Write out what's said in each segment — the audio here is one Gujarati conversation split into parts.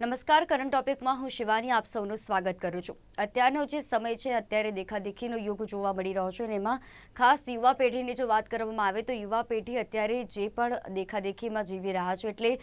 નમસ્કાર. કરંટ ટોપિકમાં હું શિવાની આપ સૌનું સ્વાગત કરું છું. અત્યારનો જે સમય છે, અત્યારે દેખાદેખીનો યુગ જોવા મળી રહ્યો છે અને એમાં ખાસ યુવા પેઢીની જો વાત કરવામાં આવે તો યુવા પેઢી અત્યારે જે પણ દેખાદેખીમાં જીવી રહ્યા છે એટલે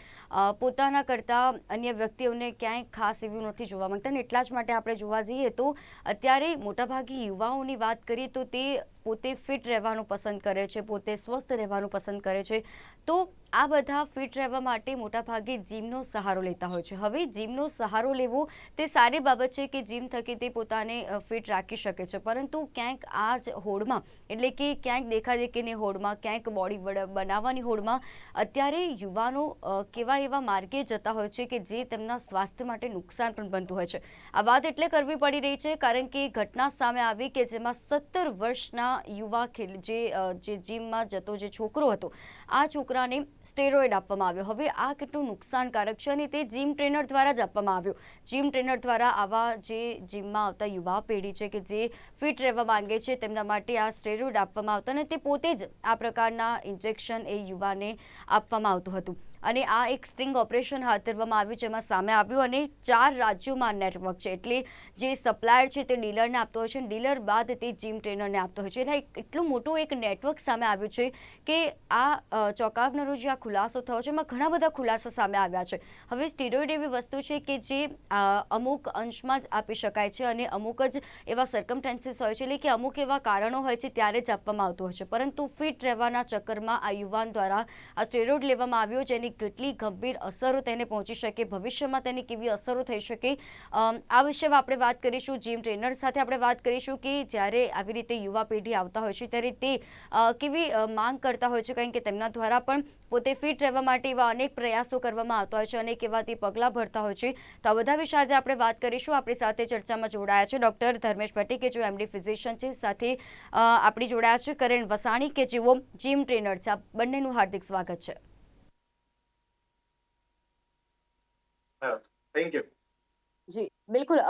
પોતાના કરતાં અન્ય વ્યક્તિઓને ક્યાંય ખાસ એવું નથી જોવા માંગતા અને એટલા જ માટે આપણે જોવા જઈએ તો અત્યારે મોટાભાગે યુવાઓની વાત કરીએ તો તે પોતે ફિટ રહેવાનું પસંદ કરે છે, પોતે સ્વસ્થ રહેવાનું પસંદ કરે છે. તો આ બધા ફિટ રહેવા માટે મોટાભાગે જીમનો સહારો લેતા હોય છે. હવે જીમનો સહારો લેવો તે સારી બાબત છે કે જીમ થકી તે પોતાને ફિટ રાખી શકે છે, પરંતુ ક્યાંક આ જ હોડમાં એટલે કે ક્યાંક દેખાદેખીની હોડમાં, ક્યાંક બોડી બનાવવાની હોડમાં અત્યારે યુવાનો કેવા એવા માર્ગે જતા હોય છે કે જે તેમના સ્વાસ્થ્ય માટે નુકસાન પણ બનતું હોય છે. આ વાત એટલે કરવી પડી રહી છે કારણ કે ઘટના સામે આવી કે જેમાં 17 વર્ષના યુવા જે જીમમાં જતો જે છોકરો હતો, આ છોકરાને સ્ટેરોઇડ આપવામાં આવ્યો. હવે આ કેટલું નુકસાનકારક છે અને તે જીમ ટ્રેનર દ્વારા જ આપવામાં આવ્યો. જીમ ટ્રેનર દ્વારા આવા જે જીમમાં આવતા યુવા પેઢી છે કે જે ફિટ રહેવા માંગે છે તેમના માટે આ સ્ટેરોઇડ આપવામાં આવતા અને તે પોતે જ આ પ્રકારના ઇન્જેક્શન એ યુવાને આપવામાં આવતું હતું. અને આ એક સ્ટિંગ ઓપરેશન હાથ ધરવામાં આવ્યું જેમાં સામે આવ્યું અને 4 રાજ્યોમાં નેટવર્ક છે એટલે જે સપ્લાયર છે તે ડીલરને આપતો હોય છે અને ડીલર બાદ તે જીમ ટ્રેનરને આપતો હોય છે. એટલે એટલું મોટું એક નેટવર્ક સામે આવ્યું છે કે આ ચોંકાવનારો જે આ ખુલાસો થયો છે એમાં ઘણા બધા ખુલાસા સામે આવ્યા છે. હવે સ્ટીરોઇડ એવી વસ્તુ છે કે જે અમુક અંશમાં જ આપી શકાય છે અને અમુક જ એવા સર્કમસ્ટાન્સીસ હોય છે એટલે કે અમુક એવા કારણો હોય છે ત્યારે જ આપવામાં આવતું હોય છે. પરંતુ ફિટ રહેવાના ચક્કરમાં આ યુવાન દ્વારા આ સ્ટેરોઇડ લેવામાં આવ્યો જેની કેટલી ગંભીર અસરો તેને પહોંચી શકે, ભવિષ્યમાં તેની કેવી અસરો થઈ શકે, આ વિશે આપણે વાત કરીશું. જીમ ટ્રેનર સાથે આપણે વાત કરીશું કે જ્યારે આવી રીતે યુવા પેઢી આવતા હોય છે ત્યારે તે કેવી માંગ કરતા હોય છે, કારણ કે તેમના દ્વારા પણ પોતે ફિટ રહેવા માટે એવા અનેક પ્રયાસો કરવામાં આવતા હોય છે, અનેક એવા તે પગલાં ભરતા હોય છે. તો આ બધા વિશે આજે આપણે વાત કરીશું. આપણી સાથે ચર્ચામાં જોડાયા છે ડોક્ટર ધર્મેશ ભટ્ટી કે જેઓ એમડી ફિઝિશિયન છે, સાથે આપણી જોડાયા છે કરણ વસાણી કે જેઓ જીમ ટ્રેનર છે. આ બંનેનું હાર્દિક સ્વાગત છે. Thank you. જી બિલકુલ.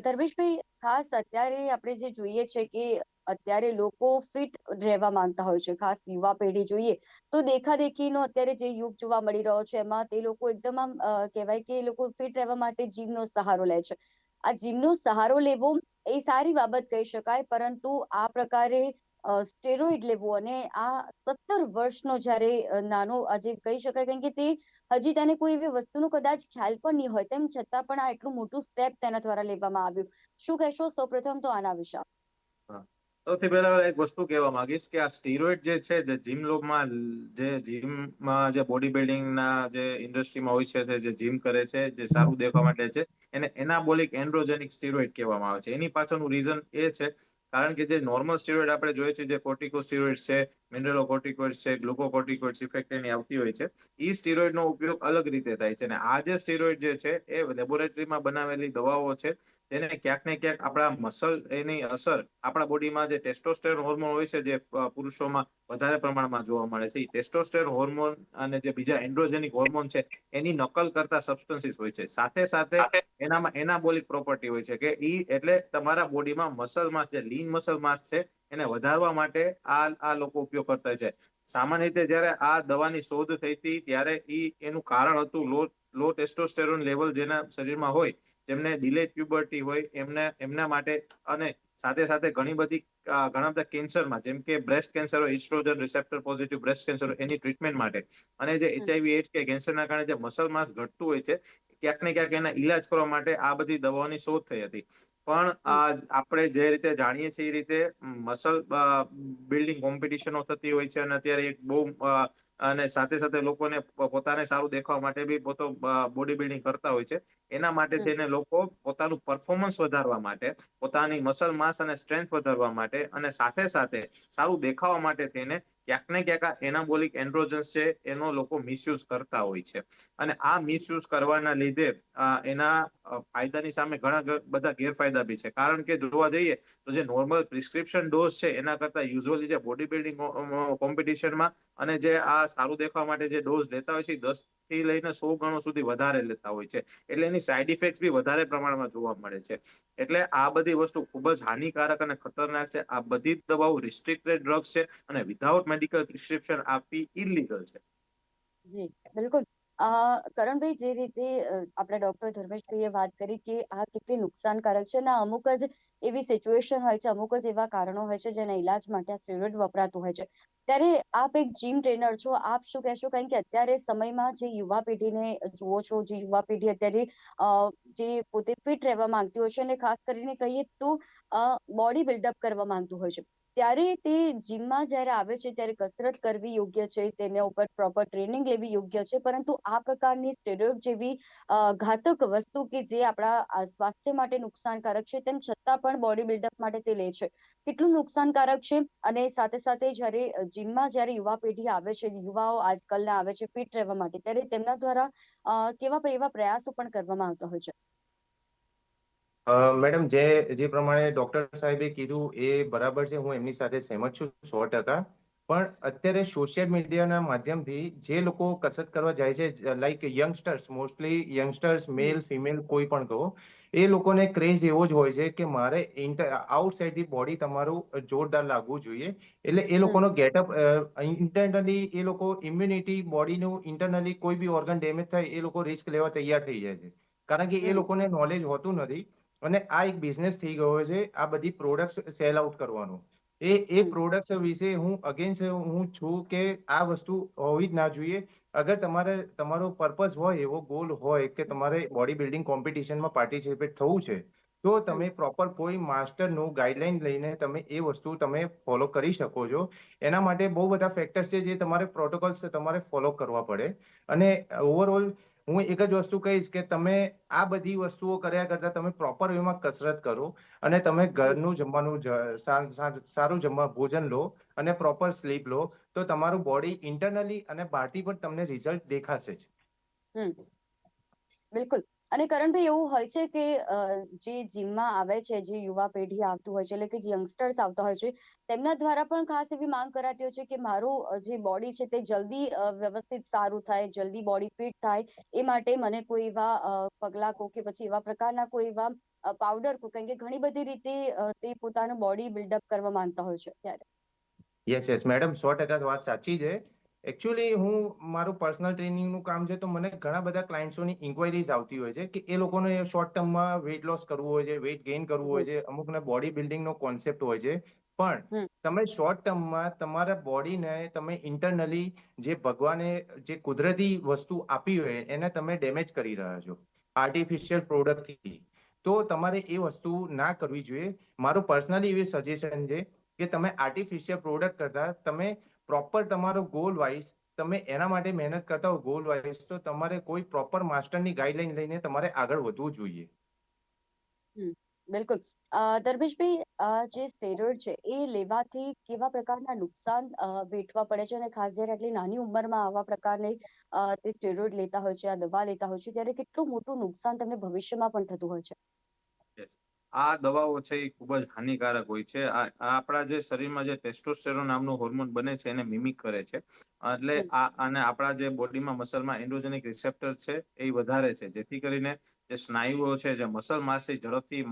ધર્મેશભાઈ, ખાસ અત્યારે આપણે જે જોઈએ છે કે અત્યારે લોકો ફિટ રહેવા માંગતા હોય છે, ખાસ યુવા પેઢી જોઈએ તો દેખાદેખીનો અત્યારે જે યુગ જોવા મળી રહ્યો છે એમાં તે લોકો એકદમ આમ કહેવાય કે એ લોકો ફિટ રહેવા માટે જીમનો સહારો લે છે. આ જીમનો સહારો લેવો એ સારી બાબત કહી શકાય, પરંતુ આ પ્રકારે સ્ટેરોઇડ લેવું અને આ 17 વર્ષનો જ્યારે નાનો આજે કહી શકાય, કારણ કે તે હજી તેને કોઈ એવી વસ્તુનો કદાચ ખ્યાલ પણ નહીં હોય, તેમ છતાં પણ આ એટલું મોટું સ્ટેપ તેના દ્વારા લેવામાં આવ્યું. શું કહેશો સૌપ્રથમ તો આના વિશે? સૌથી પહેલા એક વસ્તુ કહેવા માંગીશ કે આ સ્ટીરોઇડ જે છે, જે જીમમાં જે બોડી બિલ્ડિંગ ના જે ઇન્ડસ્ટ્રીમાં હોય છે, જે જીમ કરે છે, જે સારું દેખવા માટે છે, એને એનાબોલિક એન્ડ્રોજેનિક સ્ટીરોઇડ કહેવામાં આવે છે. એની પાછળનું રીઝન એ છે કારણ કે જે નોર્મલ સ્ટીરોઇડ આપણે જોઈએ છે, જે કોર્ટિકોસ્ટીરોઇડ છે, મિનરલોકોર્ટિકોઇડ છે, ગ્લુકોકોર્ટિકોઇડ ઇફેક્ટ એની આવતી હોય છે, એ સ્ટીરોઇડ નો ઉપયોગ અલગ રીતે થાય છે. અને આ જે સ્ટીરોઇડ જે છે એ લેબોરેટરીમાં બનાવેલી દવાઓ છે, તેને ક્યાંક ને ક્યાંક આપણા મસલ એની અસર આપણા બોડીમાં જે ટેસ્ટોસ્ટેરોન હોર્મોન હોય છે, જે પુરુષોમાં વધારે પ્રમાણમાં જોવા મળે છે, એ ટેસ્ટોસ્ટેરોન હોર્મોન અને જે બીજા એન્ડ્રોજેનિક હોર્મોન છે એની નકલ કરતા સબસ્ટન્સીસ હોય છે. સાથે સાથે એનામાં એનાબોલિક પ્રોપર્ટી હોય છે કે ઈ એટલે તમારા બોડીમાં મસલ માસ, જે લીન મસલ માસ છે, એને વધારવા માટે આ લોકો ઉપયોગ કરતા છે. સામાન્ય રીતે જયારે આ દવાની શોધ થઈ હતી ત્યારે એનું કારણ હતું લો ટેસ્ટોસ્ટેરોન લેવલ જેના શરીરમાં હોય, જેમને ડિલે પ્યુબર્ટી હોય, એમના માટે. અને સાથે સાથે ઘણા બધા કેન્સરમાં, જેમ કે બ્રેસ્ટ કેન્સર હોય, oestrogen receptor positive breast cancer હોય, એની ટ્રીટમેન્ટ માટે, અને જે HIV એડ્સ કે કેન્સરના કારણે જે મસલ માસ ઘટતું હોય છે, ક્યાંક ને ક્યાંક એના ઈલાજ કરવા માટે આ બધી દવાઓની શોધ થઈ હતી. પણ આપણે જે રીતે જાણીએ છીએ એ રીતે મસલ બિલ્ડિંગ કોમ્પિટિશનો થતી હોય છે અને અત્યારે એક બહુ અને સાથે સાથે લોકોને પોતાને સારું દેખાવા માટે બી બોડી બિલ્ડિંગ કરતા હોય છે. એના માટે થઈને લોકો પોતાનું પરફોર્મન્સ વધારવા માટે, પોતાની મસલ માસ અને સ્ટ્રેન્થ વધારવા માટે, અને સાથે સાથે સારું દેખાવા માટે થઈને ક્યાંક ને ક્યાંક આ એનાબોલિક એન્ડ્રોજન્સ છે એનો લોકો મિસયુઝ કરતા હોય છે. અને આ મિસયુઝ કરવાના લીધે એના ફાયદાની સામે ઘણા બધા ગેરફાયદા બી છે. કારણ કે જોવા જઈએ તો જે નોર્મલ પ્રિસ્ક્રિપ્શન ડોઝ છે એના કરતા યુઝ્યુઅલી જે બોડી બિલ્ડિંગ કોમ્પિટિશનમાં અને જે આ સારું દેખવા માટે જે ડોઝ લેતા હોય છે, 10 થી લઈને 100 ગણો સુધી વધારે લેતા હોય છે. એટલે એની સાઈડ ઇફેક્ટ બી વધારે પ્રમાણમાં જોવા મળે છે. એટલે આ બધી વસ્તુ ખૂબ જ હાનિકારક અને ખતરનાક છે. આ બધી દવાઓ રિસ્ટ્રિક્ટેડ ડ્રગ્સ છે અને વિધાઉટ મેડિકલ પ્રિસ્ક્રિપ્શન આપવી ઇલીગલ છે. જી બિલકુલ. કરણભાઈ, જે રીતે આપણા ડોક્ટર ધર્મેશભાઈએ વાત કરી કે આ કેટલી નુકસાનકારક છે, અને અમુક જ એવી સિચ્યુએશન હોય છે, અમુક જ એવા કારણો હોય છે જેના ઈલાજ માટે આ સ્ટેરોઇડ વપરાતું હોય છે. ત્યારે આપ એક જીમ ટ્રેનર છો, આપ શું કહેશો? કારણ કે અત્યારે સમયમાં જે યુવા પેઢીને જુઓ છો, જે યુવા પેઢી અત્યારે અ, જે પોતે ફિટ રહેવા માંગતી હોય છે, અને ખાસ કરીને કહીએ તો બોડી બિલ્ડઅપ કરવા માંગતું હોય છે, ત્યારે તે જીમમાં જ્યારે આવે છે ત્યારે કસરત કરવી યોગ્ય છે, તેના ઉપર પ્રોપર ટ્રેનિંગ લેવી યોગ્ય છે, પરંતુ આ પ્રકારની સ્ટેરોઇડ જેવી ઘાતક વસ્તુ કે જે આપણા સ્વાસ્થ્ય માટે નુકસાનકારક છે, તેમ છતાં પણ બોડી બિલ્ડઅપ માટે તે લે છે, કેટલું નુકસાનકારક છે? અને સાથે સાથે જ્યારે જીમમાં જ્યારે યુવા પેઢી આવે છે, યુવાઓ આજકાલના આવે છે ફિટ રહેવા માટે, ત્યારે તેમના દ્વારા કેવા એવા પ્રયાસો પણ કરવામાં આવતા હોય છે. મેડમ, જે પ્રમાણે ડોક્ટર સાહેબે કીધું એ બરાબર છે. હું એમની સાથે સહેમત છું 100%. પણ અત્યારે સોશિયલ મીડિયાના માધ્યમથી જે લોકો કસરત કરવા જાય છે, લાઈક યંગસ્ટર્સ, મોસ્ટલી યંગસ્ટર્સ, હમ. મેલ ફિમેલ કોઈ પણ કહો, એ લોકોને ક્રેઝ એવો જ હોય છે કે મારે આઉટસાઇડ ધી બોડી તમારું જોરદાર લાગવું જોઈએ. એટલે એ હમ. લોકોનો ગેટઅપ ઇન્ટરનલી, એ લોકો ઇમ્યુનિટી બોડીનું ઇન્ટરનલી કોઈ બી ઓર્ગન ડેમેજ થાય એ લોકો રિસ્ક લેવા તૈયાર થઈ જાય છે, કારણ કે એ હમ. લોકોને નોલેજ હોતું નથી. અને આ એક બિઝનેસ થઈ ગયો છે, આ બધી પ્રોડક્ટ્સ સેલ આઉટ કરવાનો. એ હમ. પ્રોડક્ટ્સ વિશે હું અગેન્સ્ટ હું છું કે આ વસ્તુ હોવી જ ના જોઈએ. અગર તમારો પર્પઝ હોય, એવો ગોલ હોય કે તમારે બોડી બિલ્ડિંગ કોમ્પિટિશનમાં પાર્ટિસિપેટ થવું છે, તો હમ. તમે પ્રોપર કોઈ માસ્ટરનું ગાઈડલાઈન લઈને તમે એ વસ્તુ તમે ફોલો કરી શકો છો. એના માટે બહુ બધા ફેક્ટર્સ છે જે તમારે પ્રોટોકોલ્સ તમારે ફોલો કરવા પડે. અને ઓવરઓલ હું એક જ વસ્તુ કહીશ કે તમે આ બધી વસ્તુઓ કર્યા કરતા તમે પ્રોપર વેમાં કસરત કરો, અને તમે હમ. ઘરનું જમવાનું સારું જમવા ભોજન લો, અને પ્રોપર સ્લીપ લો, તો તમારું બોડી ઇન્ટરનલી અને બહારથી પણ તમને રિઝલ્ટ દેખાશે જ. હમ. બિલકુલ. અને કરણભાઈ, એવું હોય છે કે જે જીમમાં આવે છે, જે યુવા પેઢી આવતું હોય છે, એટલે કે જે યંગસ્ટર્સ આવતા હોય છે, તેમના દ્વારા પણ ખાસ એવી માંગ કરાતી હોય છે કે મારું જે બોડી છે તે જલ્દી વ્યવસ્થિત સારું થાય, જલ્દી બોડી ફિટ થાય, એ માટે મને કોઈ એવા પગલા કો કે પછી એવા પ્રકારના કોઈ એવા પાવડર કો, કારણ કે ઘણી બધી રીતે તે પોતાનું બોડી બિલ્ડઅપ કરવા માંગતા હોય છે ત્યારે. યસ યસ મેડમ, 100% વાત સાચી છે. એકચ્યુઅલી હું મારું પર્સનલ ટ્રેનિંગનું કામ છે, તો મને ઘણા બધા ક્લાયન્ટ્સોની ઇન્ક્વાયરીઝ આવતી હોય છે કે એ લોકોને શોર્ટ ટર્મમાં વેઇટ લોસ કરવું હોય છે, વેઇટ ગેઇન કરવું હોય હમ. છે, અમુકને બોડી બિલ્ડિંગનો કોન્સેપ્ટ હોય છે. પણ હમ. તમે શોર્ટ ટર્મમાં તમારા બોડીને તમે ઇન્ટરનલી જે ભગવાને જે કુદરતી વસ્તુ આપી હોય એને તમે ડેમેજ કરી રહ્યા છો આર્ટિફિશિયલ પ્રોડક્ટથી. તો તમારે એ વસ્તુ ના કરવી જોઈએ. મારું પર્સનલી એવી સજેશન છે કે તમે આર્ટિફિશિયલ પ્રોડક્ટ કરતા તમે પ્રોપર તમારો ગોલ વાઇઝ તમે એના માટે મહેનત કરતા હો, ગોલ વાઇઝ, તો તમારે કોઈ પ્રોપર માસ્ટરની ગાઈડલાઈન લઈને તમારે આગળ વધવું જોઈએ. હમ. બિલકુલ. ધર્મેશભાઈ, જે સ્ટેરોઇડ છે એ લેવાથી કેવા પ્રકારના નુકસાન વેઠવા પડે છે, અને ખાસ જ્યારે આટલી નાની ઉંમરમાં આવા પ્રકારની તે સ્ટેરોઇડ લેતા હોય છે, આ દવા લેતા હોય છે, ત્યારે કેટલું મોટું નુકસાન તેમને ભવિષ્યમાં પણ થતું હોય છે? Yes. આ દવાઓ છે એ ખૂબ જ હાનિકારક હોય છે. આ આપણા જે શરીરમાં જે ટેસ્ટોસ્ટેરોન નામનું હોર્મોન બને છે એને મિમિક કરે છે. એટલે હમ. અને આપણા જે બોડીમાં મસલમાં એન્ડ્રોજેનિક રિસેપ્ટર છે એ વધારે છે, જેથી કરીને જે સ્નાયુઓ છે, જે મસલ માસ છે, ઝડપથી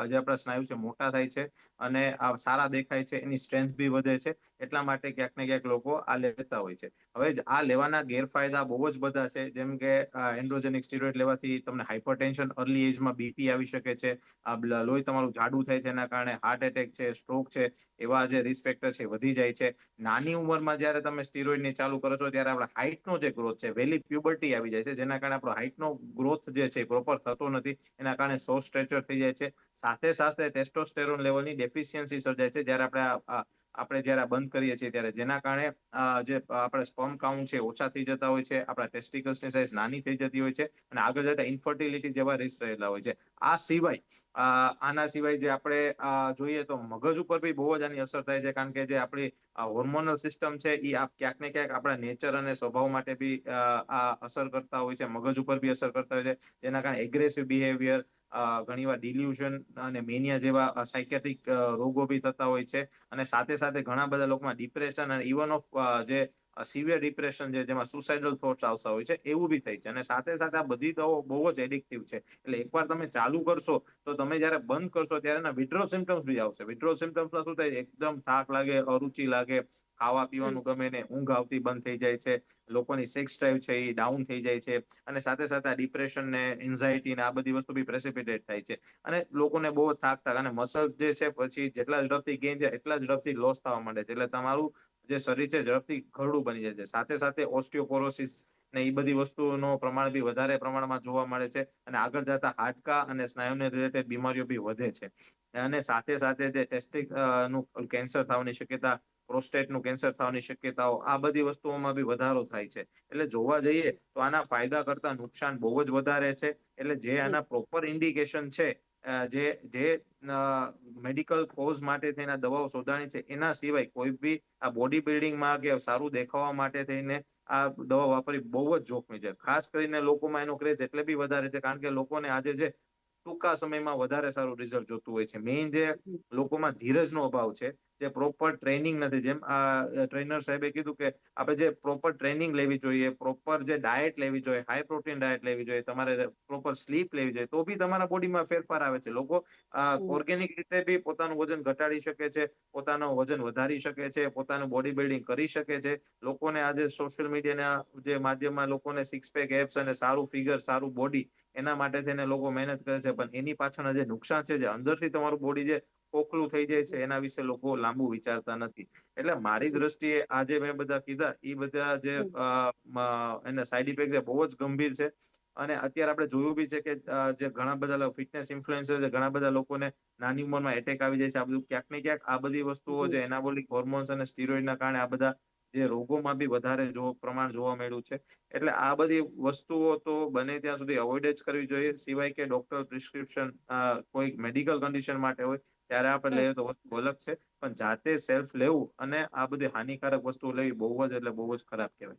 જે આપણા સ્નાયુ છે મોટા થાય છે, અને આ સારા દેખાય છે, એની સ્ટ્રેન્થ બી વધે છે. એટલા માટે ક્યાંક ને ક્યાંક લોકો આ લેતા હોય છે. હવે આ લેવાના ગેરફાયદા બહુ જ બધા છે, જેમ કે એન્ડ્રોજેનિક સ્ટીરોઇડ લેવાથી તમને હાઇપરટેન્શન અર્લી એજમાં બીપી આવી શકે છે, આ લોહી તમારું જાડું થાય છે, એના કારણે હાર્ટ એટેક છે, સ્ટ્રોક છે, એવા જે રિસ્ક ફેક્ટર છે વધી જાય છે. નાની ઉંમરમાં જયારે તમે સ્ટીરોઇડની ચાલુ કરો છો ત્યારે આપણા હાઇટનો જે ગ્રોથ છે, વહેલી પ્યુબર્ટી આવી જાય છે, જેના કારણે આપણો હાઇટનો ગ્રોથ જે છે પ્રોપર થતો નથી, એના કારણે શોર્ટ સ્ટ્રેચર થઈ જાય છે. સાથે સાથે ટેસ્ટોસ્ટેરોન લેવલની ડેફિશિયન્સી સર્જાય છે જ્યારે આપણે જયારે બંધ કરીએ છીએ ત્યારે, જેના કારણે જે આપણે સ્પર્મ કાઉન્ટ છે ઓછા થઈ જતા હોય છે, આપણા ટેસ્ટિકલ્સની સાઇઝ નાની થઈ જતી હોય છે, અને આગળ જતા ઇન્ફર્ટિલિટી જેવા રિસ્ક રહેલા હોય છે. આ સિવાય આના સિવાય જે આપણે જોઈએ તો મગજ ઉપર બી બહુ જ આની અસર થાય છે, કારણ કે જે આપણી હોર્મોનલ સિસ્ટમ છે એ ક્યાંક ને ક્યાંક આપણા નેચર અને સ્વભાવ માટે બી આ અસર કરતા હોય છે, મગજ ઉપર બી અસર કરતા હોય છે, જેના કારણે એગ્રેસિવ બિહેવિયર, ઘણીવાર ડિલ્યુઝન અને મેનિયા જેવા સાયકેટ્રિક રોગો બી થતા હોય છે. અને સાથે સાથે ઘણા બધા લોકોમાં ડિપ્રેશન અને ઇવન ઓફ જે સિવિયર ડિપ્રેશન છે, જેમાં સુસાઇડલ થોટ્સ આવતા હોય છે, એવું બી થાય છે. અને સાથે સાથે આ બધી દવાઓ બહુ જ એડિક્ટિવ છે, એટલે એકવાર તમે ચાલુ કરશો તો તમે જયારે બંધ કરશો ત્યારે વિથડ્રોલ સિમ્ટમ્સ બી આવશે. વિથડ્રોલ સિમ્ટમ્સમાં શું થાય? એકદમ થાક લાગે, અરુચિ લાગે, ખાવા પીવાનું ગમે ને, ઊંઘ આવતી બંધ થઈ જાય છે, લોકોની સેક્સ ડ્રાઈવ છે એ ડાઉન થઈ જાય છે, અને સાથે સાથે આ ડિપ્રેશન ને એન્ઝાયટી ને આ બધી વસ્તુ બી પ્રેસિપિટેટ થાય છે, અને લોકોને બહુ જ થાક અને મસલ જે છે પછી જેટલા ઝડપથી ગેઇન થાય એટલા ઝડપથી લોસ થવા માંડે છે, એટલે તમારું જે શરીર છે ઝડપથી ઘરડું બની જાય છે. સાથે સાથે ઓસ્ટિયોપોરોસિસ ને એ બધી વસ્તુઓનો પ્રમાણ બી વધારે પ્રમાણમાં જોવા મળે છે, અને આગળ જતા હાડકા અને સ્નાયુને રિલેટેડ બીમારીઓ બી વધે છે. અને સાથે સાથે જે ટેસ્ટિક નું કેન્સર થવાની શક્યતા, પ્રોસ્ટેટનું કેન્સર થવાની શક્યતાઓ, આ બધી વસ્તુઓમાં બી વધારો થાય છે. એટલે જોવા જઈએ તો આના ફાયદા કરતા નુકસાન બહુ જ વધારે છે. એટલે જે જી. આના પ્રોપર ઇન્ડિકેશન છે, જે મેડિકલ કોઝ માટે થઈને દવાઓ શોધાણી છે, એના સિવાય કોઈ બી આ બોડી બિલ્ડિંગમાં કે સારું દેખાવા માટે થઈને આ દવા વાપરવી બહુ જ જોખમી છે. ખાસ કરીને લોકોમાં એનો ક્રેઝ એટલે બી વધારે છે કારણ કે લોકોને આજે જે ટૂંકા સમયમાં વધારે સારું રિઝલ્ટ જોતું હોય છે. મેઇન જે લોકોમાં ધીરજનો અભાવ છે, જે પ્રોપર ટ્રેનિંગ નથી. જેમ આ ટ્રેનર સાહેબે કીધું કે આપણે જે પ્રોપર ટ્રેનિંગ લેવી જોઈએ, પ્રોપર જે ડાયટ લેવી જોઈએ, હાઈ પ્રોટીન ડાયટ લેવી જોઈએ, તમારે પ્રોપર સ્લીપ લેવી જોઈએ, તો બી તમારા બોડીમાં ફેરફાર આવે છે. લોકો ઓર્ગેનિક રીતે બી પોતાનું વજન ઘટાડી શકે છે, પોતાનું વજન વધારી શકે છે, પોતાનું બોડી બિલ્ડિંગ કરી શકે છે. લોકોને આજે સોશિયલ મીડિયાના જે માધ્યમમાં લોકોને સિક્સ પેક એપ્સ અને સારું ફિગર, સારું બોડી, એના માટે થઈને લોકો મહેનત કરે છે, પણ એની પાછળના જે નુકસાન છે, જે અંદરથી તમારું બોડી જે ખોખલું થઈ જાય છે, એના વિશે લોકો લાંબુ વિચારતા નથી. એટલે મારી દ્રષ્ટિએ આજે મેં બધા કીધા એ બધા જે એના સાઈડ ઇફેક્ટ છે બહુ જ ગંભીર છે. અને અત્યારે આપણે જોયું બી છે કે જે ઘણા બધા ફિટનેસ ઇન્ફ્લુએન્સર છે, ઘણા બધા લોકોને નાની ઉંમરમાં એટેક આવી જાય છે. આ બધું ક્યાંક ને ક્યાંક આ બધી વસ્તુઓ જે એનાબોલિક હોર્મોન્સ અને સ્ટીરોઇડના કારણે આ બધા જે રોગોમાં બી વધારે પ્રમાણ જોવા મળ્યું છે. એટલે આ બધી વસ્તુઓ તો બને ત્યાં સુધી અવોઇડ જ કરવી જોઈએ, સિવાય કે ડોક્ટર પ્રિસ્ક્રિપ્શન કોઈ મેડિકલ કન્ડિશન માટે હોય ત્યારે આપણે લઈએ તો વસ્તુ અલગ છે. પણ જાતે સેલ્ફ લેવું અને આ બધી હાનિકારક વસ્તુઓ લેવી બહુ જ એટલે બહુ જ ખરાબ કહેવાય.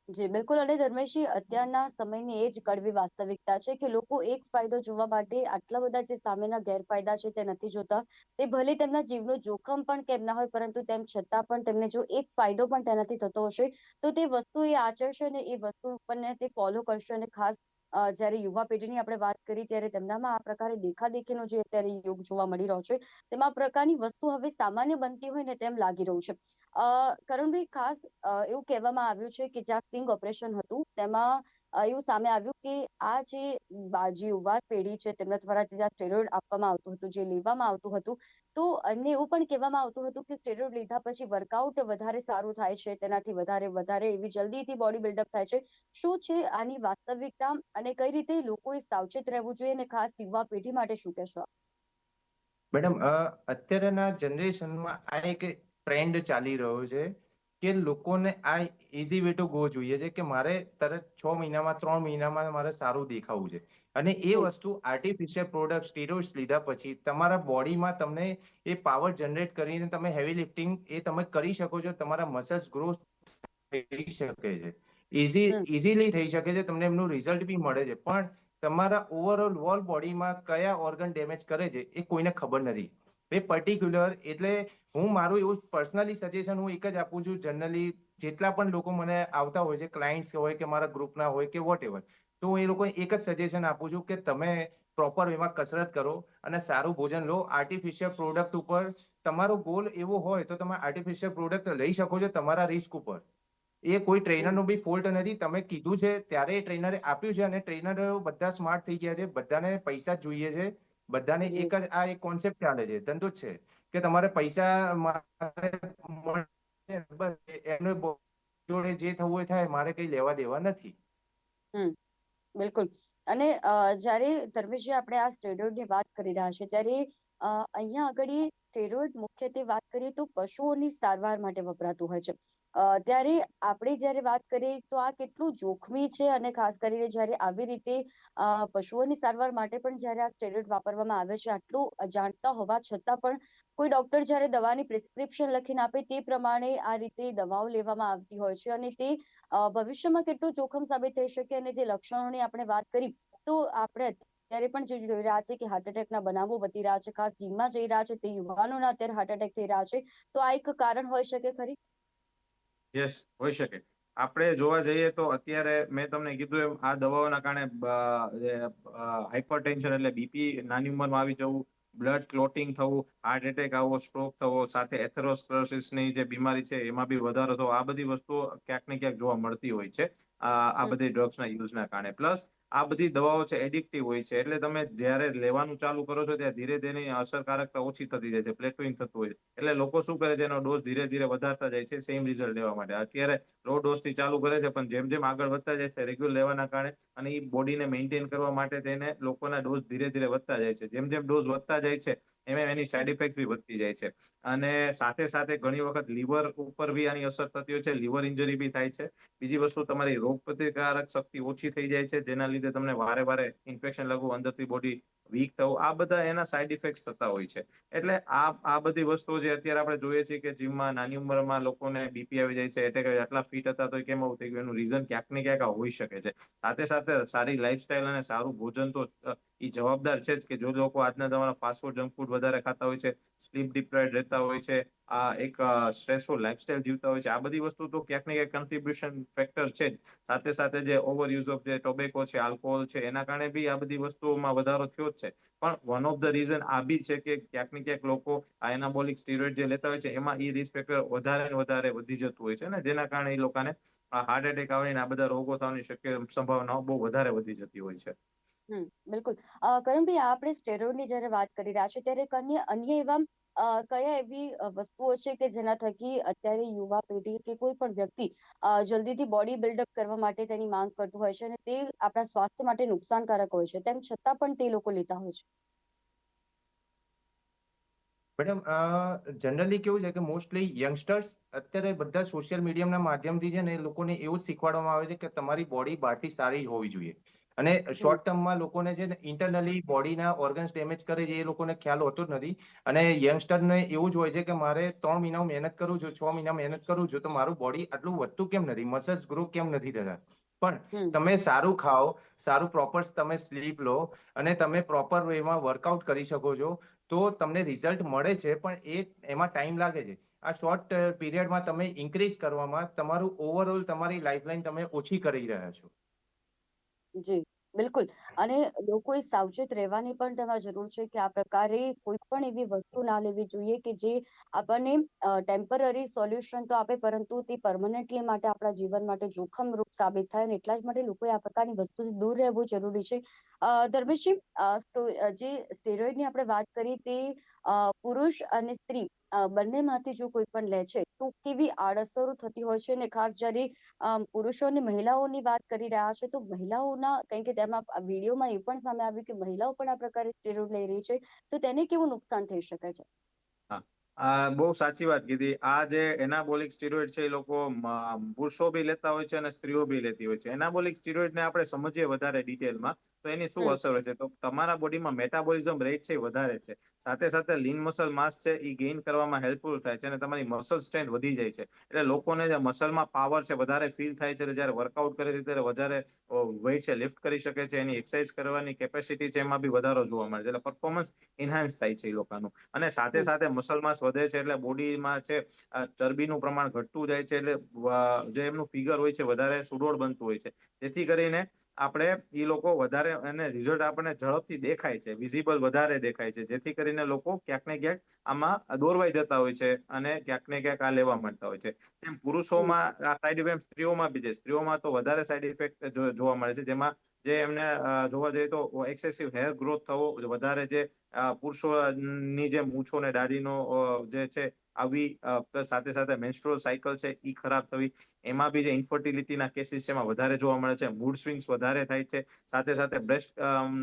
જી બિલકુલ. અને ધર્મેશજી, અત્યારના સમયની એ જ કડવી વાસ્તવિકતા છે કે લોકો એક ફાયદો જોવા માટે આટલા બધા જે સામેના ગેરફાયદા છે તે નથી જોતા. તે ભલે તેમના જીવનું જોખમ પણ કેમ ના હોય, પરંતુ તેમ છતાં પણ તેમને જો એક ફાયદો પણ તેનાથી થતો હશે તો તે વસ્તુ એ આચરશે અને એ વસ્તુ ઉપરને તે ફોલો કરશે. અને ખાસ જ્યારે યુવા પેઢીની આપણે વાત કરી ત્યારે તેમનામાં આ પ્રકારે દેખાદેખીનો જે અત્યારે યુગ જોવા મળી રહ્યો છે, તેમાં આ પ્રકારની વસ્તુ હવે સામાન્ય બનતી હોય ને તેમ લાગી રહ્યું છે. કરણભાઈ, ખાસ એવું કહેવામાં આવ્યું છે કે જ્યાં સ્ટિંગ ઓપરેશન હતું તેમાં એવું સામે આવ્યું કે આ જે યુવા પેઢી છે તેમના દ્વારા જે સ્ટેરોઇડ આપવામાં આવતું હતું, જે લેવામાં આવતું હતું, તો અન્ય એવું પણ કહેવામાં આવતું હતું કે સ્ટેરોઇડ લીધા પછી વર્કઆઉટ વધારે સારું થાય છે, તેનાથી વધારે એવી જલ્દીથી બોડી બિલ્ડઅપ થાય છે. શું છે આની વાસ્તવિકતા અને કઈ રીતે લોકોએ સાવચેત રહેવું જોઈએ, અને ખાસ યુવા પેઢી માટે શું કહેશો? મેડમ, અત્યારના જનરેશનમાં આ એક ટ્રેન્ડ ચાલી રહ્યો છે કે લોકોને આ ઇઝી વે ટુ ગો જોઈએ છે કે મારે તરત 6 મહિનામાં 3 મહિનામાં મારે સારું દેખાવું છે. અને એ જી. વસ્તુ આર્ટિફિશિયલ પ્રોડક્ટ સ્ટીરોઇડ્સ લીધા પછી તમારા બોડીમાં તમને એ પાવર જનરેટ કરીને તમે હેવી લિફ્ટિંગ એ તમે કરી શકો છો, તમારા મસલ્સ ગ્રો થઈ શકે છે, ઇઝીલી થઈ શકે છે, તમને એમનું રિઝલ્ટ બી મળે છે. પણ તમારા ઓવરઓલ વોલ બોડીમાં કયા ઓર્ગન ડેમેજ કરે છે એ કોઈને ખબર નથી. એ પર્ટિક્યુલર, એટલે હું મારું એવું પર્સનલી સજેશન હું એક જ આપું છું જનરલી, જેટલા પણ લોકો મને આવતા હોય છે, ક્લાયન્ટ્સ હોય કે મારા ગ્રુપના હોય કે વોટ એવર, તો હું એ લોકોને એક જ સજેશન આપું છું કે તમે પ્રોપર વેમાં કસરત કરો અને સારું ભોજન લો. આર્ટિફિશિયલ પ્રોડક્ટ ઉપર તમારો ગોલ એવો હોય તો તમે આર્ટિફિશિયલ પ્રોડક્ટ લઈ શકો છો તમારા રિસ્ક ઉપર. એ કોઈ ટ્રેનરનો બી ફોલ્ટ નથી. તમે કીધું છે ત્યારે એ ટ્રેનરે આપ્યું છે, અને ટ્રેનરો બધા સ્માર્ટ થઈ ગયા છે, બધાને પૈસા જ જોઈએ છે, બધાને જી. એક જ આ એક કોન્સેપ્ટ ચાલે છે, ધંધો જ છે કે તમારે પૈસા એમને જોડે જે થવું હોય થાય, મારે કઈ લેવા દેવા નથી. બિલકુલ. અને જ્યારે ધર્મેશજી આપણે આ સ્ટેરોઇડની વાત કરી રહ્યા છે ત્યારે અહીંયા આગળ સ્ટેરોઇડ મુખ્યત્વે વાત કરીએ તો પશુઓની સારવાર માટે વપરાતું હોય છે. ત્યારે આપણે જ્યારે વાત કરીએ તો આ કેટલું જોખમી છે, અને ખાસ કરીને જ્યારે આવી રીતે પશુઓની સારવાર માટે પણ જ્યારે આ સ્ટેરોઇડ વાપરવામાં આવે છે, આટલું જાણતા હોવા છતાં પણ કોઈ ડોક્ટર જ્યારે દવાની પ્રિસ્ક્રિપ્શન લખીને આપે તે પ્રમાણે આ રીતે દવાઓ લેવામાં આવતી હોય છે, અને તે ભવિષ્યમાં કેટલું જોખમ સાબિત થઈ શકે. અને જે લક્ષણોની આપણે વાત કરી તો આપણે અત્યારે પણ જોઈ રહ્યા છે કે હાર્ટ એટેકના બનાવો વધી રહ્યા છે, ખાસ જીમમાં જઈ રહ્યા છે તે યુવાનોના અત્યારે હાર્ટ એટેક થઈ રહ્યા છે. તો આ એક કારણ હોઈ શકે ખરી? યસ, હોઈ શકે. આપણે જોવા જઈએ તો અત્યારે મેં તમને કીધું એમ આ દવાઓના કારણે હાઇપરટેન્શન એટલે બીપી નાની ઉંમરમાં આવી જવું, બ્લડ ક્લોટિંગ થવું, હાર્ટ એટેક આવવો, સ્ટ્રોક થવો, સાથે એથેરોસ્ક્લેરોસિસની જે બીમારી છે એમાં બી વધારો થવો, આ બધી વસ્તુઓ ક્યાંક ને ક્યાંક જોવા મળતી હોય છે આ હમ. બધી ડ્રગ્સના યુઝના કારણે. પ્લસ આ બધી દવાઓ છે એડિક્ટિવ હોય છે, એટલે તમે જ્યારે લેવાનું ચાલુ કરો છો ત્યાં ધીરે ધીરે એની અસરકારકતા ઓછી થતી જાય છે, પ્લેટોઇંગ થતું હોય છે. એટલે લોકો શું કરે છે, એનો ડોઝ ધીરે ધીરે વધારતા જાય છે સેમ રિઝલ્ટ લેવા માટે. અત્યારે લો ડોઝ થી ચાલુ કરે છે, પણ જેમ જેમ આગળ વધતા જાય છે રેગ્યુલર લેવાના કારણે અને એ બોડીને મેન્ટેન કરવા માટે થઈને લોકોના ડોઝ ધીરે ધીરે વધતા જાય છે. જેમ જેમ ડોઝ વધતા જાય છે એમ એમ એની સાઈડ ઇફેક્ટ બી વધતી જાય છે. અને સાથે સાથે ઘણી વખત લીવર ઉપર બી આની અસર થતી હોય છે, લીવર ઇન્જરી બી થાય છે. બીજી વસ્તુ, તમારી રોગ પ્રતિકારક શક્તિ ઓછી થઈ જાય છે, જેના લીધે તમને વારે વારે ઇન્ફેક્શન લાગવું, અંદરથી બોડી વીક થવું, આ બધા એના સાઈડ ઇફેક્ટ થતા હોય છે. એટલે આ બધી વસ્તુઓ જે અત્યારે આપણે જોઈએ છીએ કે જીમમાં નાની ઉંમરમાં લોકોને બીપી આવી જાય છે, એટેક આવી, આટલા ફિટ હતા તો કેમ આવું થઈ ગયું, એનું રીઝન ક્યાંક ને ક્યાંક આ હોઈ શકે છે. સાથે સાથે સારી લાઈફસ્ટાઈલ અને સારું ભોજન તો એ જવાબદાર છે જ, કે જો લોકો આજના જમાનામાં ફાસ્ટ ફૂડ, જંક ફૂડ વધારે ખાતા હોય છે, સ્લીપ ડિપ્રાઇવ્ડ રહેતા હોય છે, આ એક સ્ટ્રેસફુલ લાઈફસ્ટાઈલ જીવતા હોય છે, આ બધી વસ્તુ તો ક્યાંક ને ક્યાંક કન્ટ્રીબ્યુશન ફેક્ટર છે જ. સાથે સાથે જે ઓવર યુઝ ઓફ જે ટોબેકો છે, આલ્કોહોલ છે, એના કારણે બી આ બધી વસ્તુઓમાં વધારો થયો જ છે. પણ વન ઓફ ધ રીઝન આ બી છે કે ક્યાંક ને ક્યાંક લોકો આ એનાબોલિક સ્ટીરોઇડ જે લેતા હોય છે એમાં ઈ રિસ્ક ફેક્ટર વધારે ને વધારે વધી જતું હોય છે ને, જેના કારણે એ લોકોને હાર્ટ એટેક આવે ને આ બધા રોગો થવાની સંભાવનાઓ બહુ વધારે વધી જતી હોય છે. બિલકુલ. કરણભાઈ, આપણે સ્ટેરોઇડની જ્યારે વાત કરી રહ્યા છીએ ત્યારે અન્ય એવા કયા એવી વસ્તુઓ છે કે જેના થકી અત્યારે યુવા પેઢી કે કોઈ પણ વ્યક્તિ જલ્દીથી બોડી બિલ્ડઅપ કરવા માટે તેની માંગ કરતું હોય છે અને તે આપણા સ્વાસ્થ્ય માટે નુકસાનકારક હોય છે, તેમ છતાં પણ તે લોકો લેતા હોય છે? મેડમ, જનરલી કેવું છે કે મોસ્ટલી યંગસ્ટર્સ અત્યારે બધા સોશિયલ મીડિયાના માધ્યમથી છે ને એ લોકોને એવું જ શીખવાડવામાં આવે છે કે તમારી બોડી બહારથી સારી હોવી જોઈએ. અને હમ. શોર્ટ ટર્મમાં લોકોને છે ને ઇન્ટરનલી બોડીના ઓર્ગન્સ ડેમેજ કરે છે એ લોકોને ખ્યાલ હોતો જ નથી. અને યંગસ્ટરને એવું જ હોય છે કે મારે 3 મહિના મહેનત કરું છું, 6 મહિના મહેનત કરું છું, તો મારું બોડી આટલું વધતું કેમ નથી, મસલ્સ ગ્રો કેમ નથી થતા? પણ હમ. તમે સારું ખાઓ, સારું પ્રોપર તમે સ્લીપ લો અને તમે પ્રોપર વેમાં વર્કઆઉટ કરી શકો છો, તો તમને રિઝલ્ટ મળે છે. પણ એમાં ટાઈમ લાગે છે. આ શોર્ટ પીરિયડમાં તમે ઇન્ક્રીઝ કરવામાં તમારું ઓવરઓલ તમારી લાઈફલાઈન તમે ઓછી કરી રહ્યા છો. જી, બિલકુલ. અને લોકોએ સાવચેત રહેવાની પણ તેમાં જરૂર છે કે આ પ્રકારે કોઈ પણ એવી વસ્તુ ના લેવી જોઈએ કે જે આપણને ટેમ્પરરી સોલ્યુશન તો આપે, પરંતુ તે પરમનન્ટલી માટે આપણા જીવન માટે જોખમરૂપ સાબિત થાય, અને એટલા જ માટે લોકોએ આ પ્રકારની વસ્તુથી દૂર રહેવું જરૂરી છે. ધર્મેશજી, જે સ્ટેરોઇડની આપણે વાત કરી તે પુરુષ અને સ્ત્રી બંનેમાંથી જો કોઈ પણ લે છે તો કેવી આડઅસરો થતી હોય છે, અને ખાસ જ્યારે પુરુષો અને મહિલાઓની વાત કરી રહ્યા છે તો મહિલાઓના, કારણ કે તેમાં વિડીયોમાં એ પણ સામે આવ્યું કે મહિલાઓ પણ આ પ્રકારે સ્ટેરોઇડ લઈ રહી છે, તો તેને કેવું નુકસાન થઈ શકે છે? હા, બહુ સાચી વાત કીધી. આ જે એનાબોલિક સ્ટીરોઇડ છે એ લોકો પુરુષો બી લેતા હોય છે અને સ્ત્રીઓ બી લેતી હોય છે. એનાબોલિક સ્ટીરોઇડને આપણે સમજીએ વધારે ડિટેલમાં તો એની શું હમ. અસર હોય છે, તો તમારા બોડીમાં મેટાબોલિઝમ રેટ છે એ વધારે છે. સાથે સાથે લીન મસલ માસ છે એ ગેઇન કરવામાં હેલ્પફુલ થાય છે અને તમારી મસલ સ્ટ્રેન્થ વધી જાય છે. એટલે લોકોને જે મસલમાં પાવર છે વધારે ફીલ થાય છે, જ્યારે વર્કઆઉટ કરે છે ત્યારે વધારે વેઇટ છે લિફ્ટ કરી શકે છે, એની એક્સરસાઇઝ કરવાની કેપેસિટી છે એમાં બી વધારો જોવા મળે છે. એટલે પરફોર્મન્સ ઇન્હાન્સ થાય છે એ લોકોનું. અને સાથે હમ. સાથે મસલ માસ વધે છે એટલે બોડીમાં છે ચરબીનું પ્રમાણ ઘટતું જાય છે, એટલે જે એમનું ફિગર હોય છે વધારે સુડોળ બનતું હોય છે. જેથી કરીને આપણે એ લોકો વધારે અને રિઝલ્ટ આપણને ઝડપથી દેખાય છે, વિઝિબલ વધારે દેખાય છે, જેથી કરીને લોકો ક્યાંક ને ક્યાંક આમાં દોરવાઈ જતા હોય છે અને ક્યાંક ને ક્યાંક આ લેવા માંડતા હોય છે. તેમ હમ. પુરુષોમાં આ સાઈડ ઇફેક્ટ સ્ત્રીઓમાં બી છે. સ્ત્રીઓમાં તો વધારે સાઈડ ઇફેક્ટ જોવા મળે છે, જેમાં જે એમને જોવા જઈએ તો એક્સેસિવ હેર ગ્રોથ થવો, વધારે જે પુરુષોની જે મૂછો ને દાઢીનો જે છે આવી, સાથે સાથે મેન્સ્ટ્રુઅલ સાયકલ છે એ ખરાબ થવી, એમાં બી જે ઇન્ફર્ટિલિટીના કેસીસ છે એમાં વધારે જોવા મળે છે. મૂડ સ્વિંગ્સ વધારે થાય છે. સાથે સાથે બ્રેસ્ટ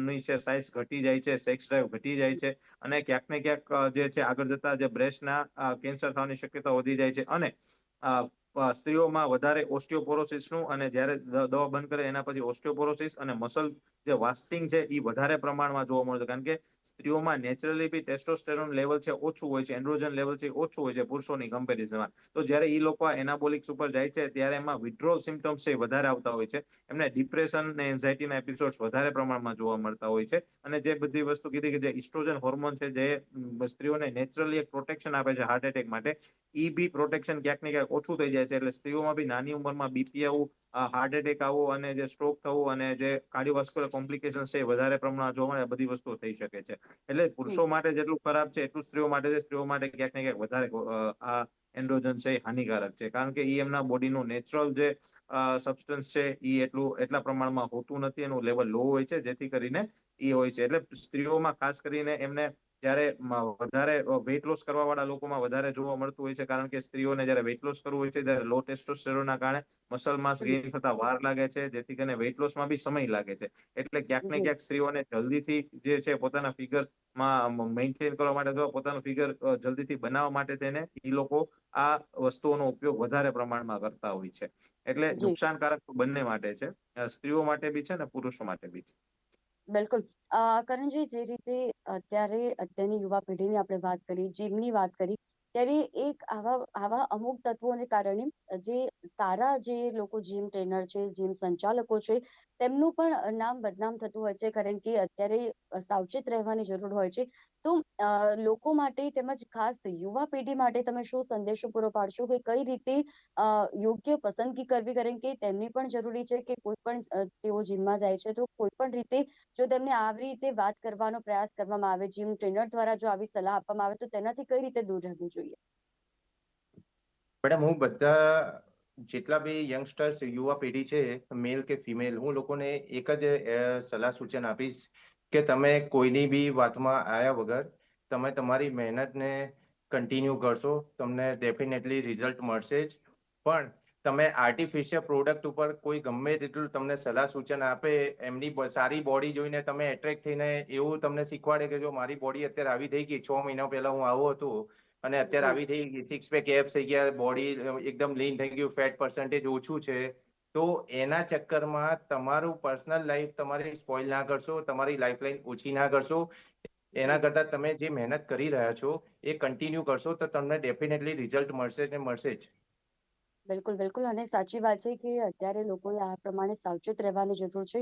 ની છે સાઇઝ ઘટી જાય છે, સેક્સ ડ્રાઈવ ઘટી જાય છે, અને ક્યાંક ને ક્યાંક જે છે આગળ જતા જે બ્રેસ્ટના કેન્સર થવાની શક્યતા વધી જાય છે. અને સ્ત્રીઓમાં વધારે ઓસ્ટિયોપોરોસિસનું, અને જ્યારે દવા બંધ કરે એના પછી ઓસ્ટિયોપોરોસિસ અને મસલ જે વાસ્ટિંગ છે એ વધારે પ્રમાણમાં જોવા મળે છે. કારણ કે સ્ત્રીઓમાં નેચરલી બી ટેસ્ટોસ્ટેરોન લેવલ છે ઓછું હોય છે, એન્ડ્રોજન લેવલ છે ઓછું હોય છે પુરુષોની કમ્પેરિઝનમાં. તો જ્યારે એ લોકો એનાબોલિક્સ ઉપર જાય છે ત્યારે એમાં વિડ્રોલ સિમ્ટમ્સ છે વધારે આવતા હોય છે. એમને ડિપ્રેશન અને એન્ઝાઇટીના એપિસોડ્સ વધારે પ્રમાણમાં જોવા મળતા હોય છે. અને જે બધી વસ્તુ કીધી કે જે ઇસ્ટ્રોજન હોર્મોન છે જે સ્ત્રીઓને નેચરલી એક પ્રોટેક્શન આપે છે હાર્ટ એટેક માટે, ઈ બી પ્રોટેક્શન ક્યાંક ને ક્યાંક ઓછું થઈ જાય જાય છે. એટલે સ્ત્રીઓમાં બી નાની ઉંમરમાં બીપી આવવું, હાર્ટ એટેક આવવો અને જે સ્ટ્રોક થવું અને જે કાર્ડિયોવાસ્ક્યુલર કોમ્પ્લિકેશન છે એ વધારે પ્રમાણમાં જોવા મળે, આ બધી વસ્તુઓ થઈ શકે છે. એટલે પુરુષો માટે જેટલું ખરાબ છે એટલું સ્ત્રીઓ માટે છે. સ્ત્રીઓ માટે ક્યાંક ને ક્યાંક વધારે આ એન્ડ્રોજન છે એ હાનિકારક છે, કારણ કે એ એમના બોડીનું નેચરલ જે સબસ્ટન્સ છે એ એટલા પ્રમાણમાં હોતું નથી, એનું લેવલ લો હોય છે, જેથી કરીને એ હોય છે. એટલે સ્ત્રીઓમાં ખાસ કરીને એમને જ્યારે વધારે વેઇટ લોસ કરવા વાળા લોકોમાં વધારે જોવા મળતું હોય છે, કારણ કે સ્ત્રીઓને જ્યારે વેઇટ લોસ કરવું હોય છે ત્યારે લો ટેસ્ટોસ્ટેરોનના કારણે મસલ માસ ગેઇન થતા વાર લાગે છે, જેથી કરીને વેઇટ લોસમાં બી સમય લાગે છે. એટલે ક્યાંક ને ક્યાંક સ્ત્રીઓને જલ્દીથી જે છે પોતાના ફિગરમાં મેન્ટેન કરવા માટે અથવા પોતાનું ફિગર જલ્દીથી બનાવવા માટે થઈને એ લોકો આ વસ્તુઓનો ઉપયોગ વધારે પ્રમાણમાં કરતા હોય છે. એટલે જી નુકસાનકારક તો બંને માટે છે, સ્ત્રીઓ માટે બી છે ને પુરુષો માટે બી છે. બિલકુલ. કરણજી, જે રીતે અત્યારની યુવા પેઢીની આપણે વાત કરી, જીમની વાત કરી, ત્યારે એક આવા અમુક તત્વોને કારણે જે સારા જે લોકો જીમ ટ્રેનર છે, જીમ સંચાલકો છે, તેમનું પણ નામ બદનામ થતું હોય છે, કારણ કે અત્યારે સાવચેત રહેવાની જરૂર હોય છે. તો લોકો માટે તેમજ ખાસ યુવા પેઢી માટે તમે શું સંદેશો પૂરો પાડશો કે કઈ રીતે યોગ્ય પસંદગી કરવી, કારણ કે તેમની પણ જરૂરી છે કે કોઈ પણ તેઓ જીમમાં જાય છે તો કોઈ પણ રીતે જો તેમને આવી રીતે વાત કરવાનો પ્રયાસ કરવામાં આવે, જીમ ટ્રેનર દ્વારા જો આવી સલાહ આપવામાં આવે, તો તેનાથી કઈ રીતે દૂર રહેવું જોઈએ? મેડમ, હું બધા જેટલા બી યંગસ્ટર્સ યુવા પેઢી છે, મેલ કે ફિમેલ, હું લોકોને એક જ સલાહ સૂચન આપીશ કે તમે કોઈની બી વાતમાં આવ્યા વગર તમે તમારી મહેનતને કન્ટિન્યુ કરશો, તમને ડેફિનેટલી રિઝલ્ટ મળશે જ. પણ તમે આર્ટિફિશિયલ પ્રોડક્ટ ઉપર કોઈ ગમે તેટલું તમને સલાહ સૂચન આપે, એમની સારી બોડી જોઈને તમે એટ્રેક્ટ થઈને એવું તમને શીખવાડે કે જો મારી બોડી અત્યારે આવી થઈ ગઈ, 6 મહિના પહેલા હું આવો હતો અને અત્યારે જી આવી થઈ ગઈ, સિક્સ પેક એબ્સ થઈ ગયા, બોડી એકદમ લીન થઈ ગયું, ફેટ પર્સન્ટેજ ઓછું છે, તો એના ચક્કરમાં તમારું પર્સનલ લાઈફ તમારી સ્પોઇલ ના કરશો, તમારી લાઈફ લાઈન ઓછી ના કરશો. એના કરતા તમે જે મહેનત કરી રહ્યા છો એ કન્ટિન્યુ કરશો તો તમને ડેફિનેટલી રિઝલ્ટ મળશે ને મળશે જ. બિલકુલ, બિલકુલ. અને સાચી વાત છે કે અત્યારે લોકોએ આ પ્રમાણે સાવચેત રહેવાની જરૂર છે.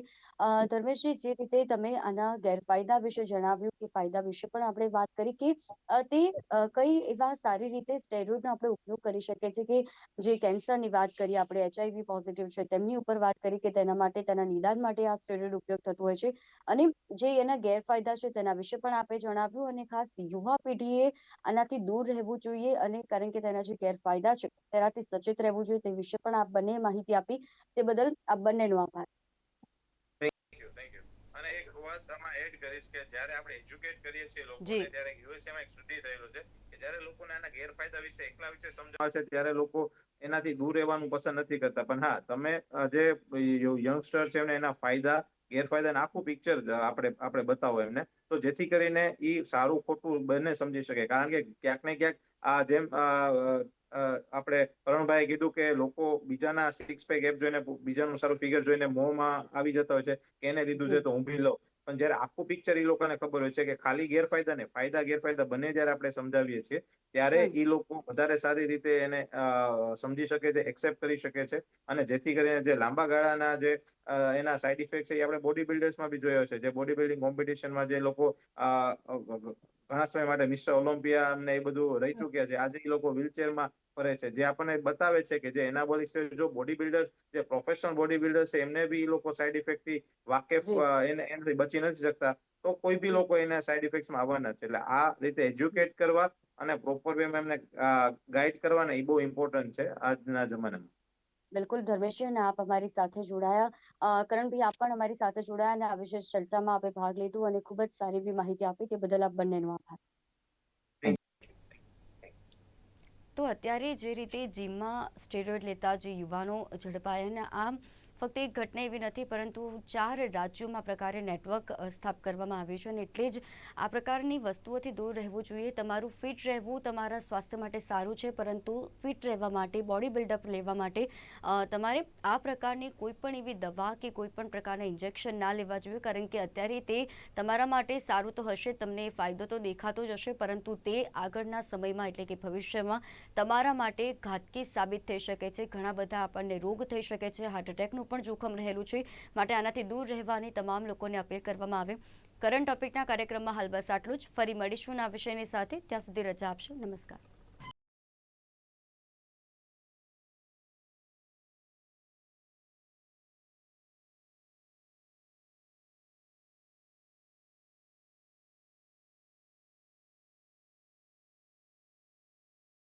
ધર્મેશજી, જે રીતે તમે આના ગેરફાયદા વિશે જણાવ્યું, કે ફાયદા વિશે પણ આપણે વાત કરી, કે તે કઈ એવા સારી રીતે સ્ટેરોઇડનો આપણે ઉપયોગ કરી શકીએ છીએ, કે જે કેન્સરની વાત કરી, આપણે HIV પોઝિટિવ છે તેમની ઉપર વાત કરી, કે તેના માટે, તેના નિદાન માટે આ સ્ટેરોઇડ ઉપયોગ થતું હોય છે, અને જે એના ગેરફાયદા છે તેના વિશે પણ આપણે જણાવ્યું, અને ખાસ યુવા પેઢીએ આનાથી દૂર રહેવું જોઈએ, અને કારણ કે તેના જે ગેરફાયદા છે તેનાથી સચેત રહેવું જોઈએ, તે વિશે પણ આપ બંને માહિતી આપી, તે બદલ આપ બંનેનો આભાર. Thank you. અને એક વાત આમાં એડ કરીશ કે જ્યારે આપણે એજ્યુકેટ કરીએ છીએ લોકોને, જી ત્યારે યુએસએમાં એક સ્ટડી થયેલું છે કે જ્યારે લોકોને આના ગેરફાયદા વિશે એકલા વિશે સમજાવે છે ત્યારે લોકો એનાથી દૂર રહેવાનું પસંદ નથી કરતા. પણ હા, તમે જે યંગસ્ટર છે એમને એના ફાયદા ગેરફાયદાને આખું પિક્ચર આપણે બતાવો એમને, તો જેથી કરીને એ સારું ખોટું બંને સમજી શકે. કારણ કે ક્યાંક ને ક્યાંક આ જેમ આપણે કરણભાઈએ કીધું કે લોકો બીજાના સિક્સ પેક એપ જોઈને, બીજાનું સારું ફિગર જોઈને મોંમાં આવી જતા હોય છે કે એને લીધું છે જી તો હું બી લઉં. પણ જયારે આખું પિક્ચર એ લોકોને ખબર હોય છે કે ખાલી ગેરફાયદા ને ફાયદા ગેરફાયદા બંને જયારે આપણે સમજાવીએ છીએ, ત્યારે હમ એ લોકો વધારે સારી રીતે એને સમજી શકે છે, એક્સેપ્ટ કરી શકે છે, અને જેથી કરીને જે લાંબા ગાળાના જે એના સાઈડ ઇફેક્ટ છે એ આપણે બોડી બિલ્ડર્સમાં બી જોયો છે. જે બોડી બિલ્ડિંગ કોમ્પિટિશનમાં જે લોકો ઘણા સમય માટે મિસ્ટર ઓલિમ્પિયા ને એ બધું રહી ચુક્યા છે, આજે એ લોકો વ્હીલચેરમાં ફરે છે, જે આપણને બતાવે છે કે જે એનાબોલિક સ્ટેરોઇડ, જો બોડી બિલ્ડર, જે પ્રોફેશનલ બોડી બિલ્ડર છે, એમને બી એ લોકો સાઈડ ઇફેક્ટથી વાકેફ, જી એનાથી બચી નથી શકતા, તો કોઈ બી લોકો એના સાઈડ ઇફેક્ટમાં આવવાના છે. એટલે આ રીતે એજ્યુકેટ કરવા અને પ્રોપર વેમાં એમને ગાઈડ કરવા ને એ બહુ ઇમ્પોર્ટન્ટ છે આજના જમાનામાં. બિલકુલ ધર્મેશજી, અને આપ અમારી સાથે જોડાયા, કરણભાઈ આપ પણ અમારી સાથે જોડાયા, અને આ વિશેષ ચર્ચામાં આપે ભાગ લીધું અને ખૂબ જ સારી એવી માહિતી આપી, તે બદલ આપ બંનેનો આભાર. તો અત્યારે જે રીતે જીમમાં સ્ટેરોઇડ લેતા જે યુવાનો ઝડપાયા, અને આમ ફક્ત એક ઘટના એવી નથી, પરંતુ 4 રાજ્યોમાં પ્રકારે નેટવર્ક સ્થાપિત કરવામાં આવ્યું છે, અને એટલે જ આ પ્રકારની વસ્તુઓથી દૂર રહેવું જોઈએ. તમારું ફિટ રહેવું તમારા સ્વાસ્થ્ય માટે સારું છે, પરંતુ ફિટ રહેવા માટે, બોડી બિલ્ડઅપ લેવા માટે તમારે આ પ્રકારની કોઈ પણ એવી દવા કે કોઈ પણ પ્રકારના ઇન્જેક્શન ના લેવા જોઈએ, કારણ કે અત્યારે તે તમારા માટે સારું તો હશે, તમને ફાયદો તો દેખાતો જ હશે, પરંતુ તે આગળના સમયમાં, એટલે કે ભવિષ્યમાં તમારા માટે ઘાતકી સાબિત થઈ શકે છે. ઘણા બધા આપણને રોગ થઈ શકે છે, હાર્ટ એટેકનું પણ જોખમ રહેલું છે, માટે આનાથી દૂર રહેવાની તમામ લોકોને અપીલ કરવામાં આવે. કરંટ ટોપિકના કાર્યક્રમમાં હાલ બસ આટલું જ. ફરી મળીશું આ વિષયની સાથે, ત્યાં સુધી રજા આપશો. નમસ્કાર.